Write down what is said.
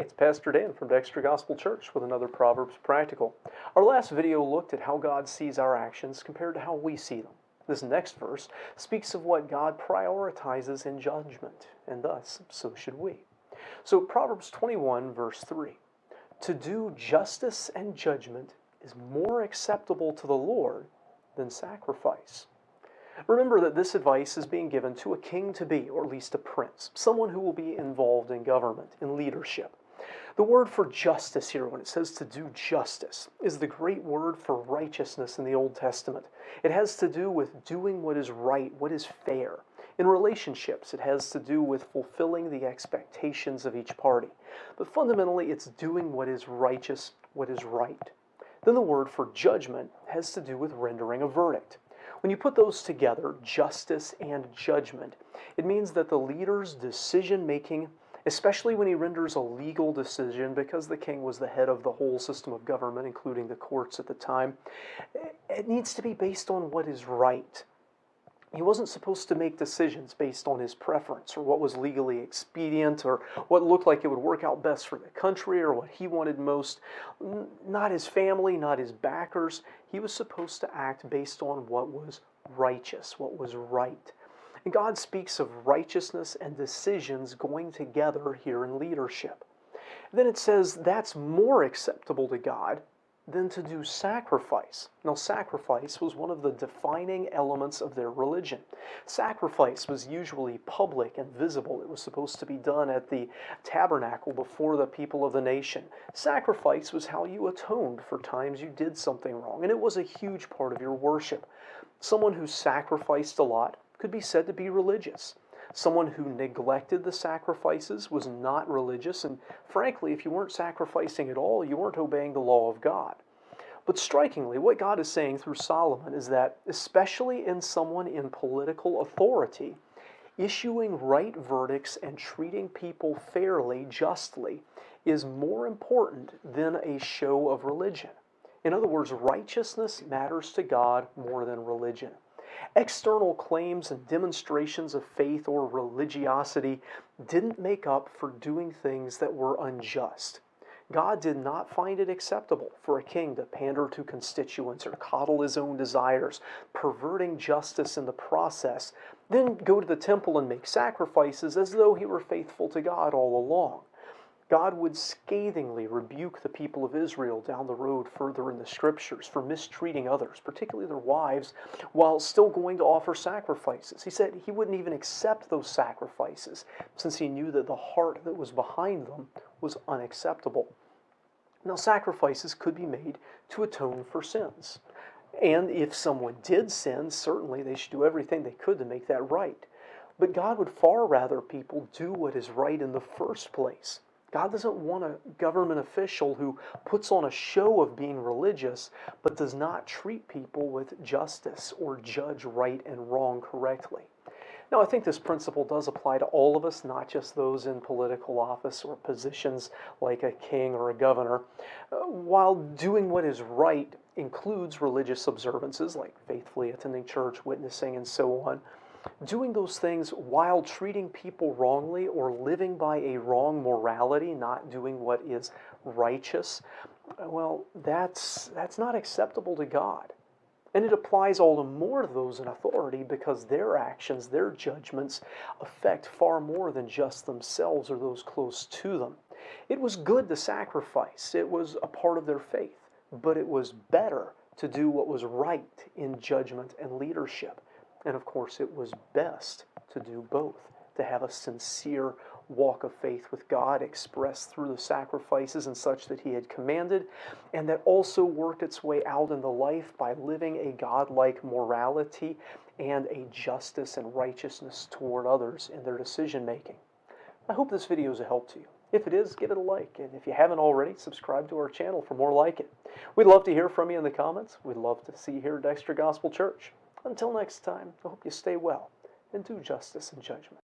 it's Pastor Dan from Dexter Gospel Church with another Proverbs Practical. Our last video looked at how God sees our actions compared to how we see them. This next verse speaks of what God prioritizes in judgment, and thus, so should we. So Proverbs 21 verse 3, "To do justice and judgment is more acceptable to the Lord than sacrifice." Remember that this advice is being given to a king-to-be, or at least a prince, someone who will be involved in government, in leadership. The word for justice here, when it says to do justice, is the great word for righteousness in the Old Testament. It has to do with doing what is right, what is fair. In relationships, it has to do with fulfilling the expectations of each party. But fundamentally, it's doing what is righteous, what is right. Then the word for judgment has to do with rendering a verdict. When you put those together, justice and judgment, it means that the leader's decision-making, especially when he renders a legal decision, because the king was the head of the whole system of government, including the courts at the time, it needs to be based on what is right. He wasn't supposed to make decisions based on his preference or what was legally expedient or what looked like it would work out best for the country or what he wanted most. Not his family, not his backers. He was supposed to act based on what was righteous, what was right. And God speaks of righteousness and decisions going together here in leadership. Then it says that's more acceptable to God than to do sacrifice. Now, sacrifice was one of the defining elements of their religion. Sacrifice was usually public and visible. It was supposed to be done at the tabernacle before the people of the nation. Sacrifice was how you atoned for times you did something wrong, and it was a huge part of your worship. Someone who sacrificed a lot could be said to be religious. Someone who neglected the sacrifices was not religious, and frankly, if you weren't sacrificing at all, you weren't obeying the law of God. But strikingly, what God is saying through Solomon is that, especially in someone in political authority, issuing right verdicts and treating people fairly, justly, is more important than a show of religion. In other words, righteousness matters to God more than religion. External claims and demonstrations of faith or religiosity didn't make up for doing things that were unjust. God did not find it acceptable for a king to pander to constituents or coddle his own desires, perverting justice in the process, then go to the temple and make sacrifices as though he were faithful to God all along. God would scathingly rebuke the people of Israel down the road further in the Scriptures for mistreating others, particularly their wives, while still going to offer sacrifices. He said he wouldn't even accept those sacrifices since he knew that the heart that was behind them was unacceptable. Now, sacrifices could be made to atone for sins. And if someone did sin, certainly they should do everything they could to make that right. But God would far rather people do what is right in the first place. God doesn't want a government official who puts on a show of being religious but does not treat people with justice or judge right and wrong correctly. Now, I think this principle does apply to all of us, not just those in political office or positions like a king or a governor. While doing what is right includes religious observances like faithfully attending church, witnessing, and so on, doing those things while treating people wrongly or living by a wrong morality, not doing what is righteous, well, that's not acceptable to God. And it applies all the more to those in authority because their actions, their judgments, affect far more than just themselves or those close to them. It was good to sacrifice. It was a part of their faith. But it was better to do what was right in judgment and leadership. And of course, it was best to do both, to have a sincere walk of faith with God expressed through the sacrifices and such that he had commanded, and that also worked its way out in the life by living a God-like morality and a justice and righteousness toward others in their decision-making. I hope this video is a help to you. If it is, give it a like, and if you haven't already, subscribe to our channel for more like it. We'd love to hear from you in the comments. We'd love to see you here at Dexter Gospel Church. Until next time, I hope you stay well and do justice and judgment.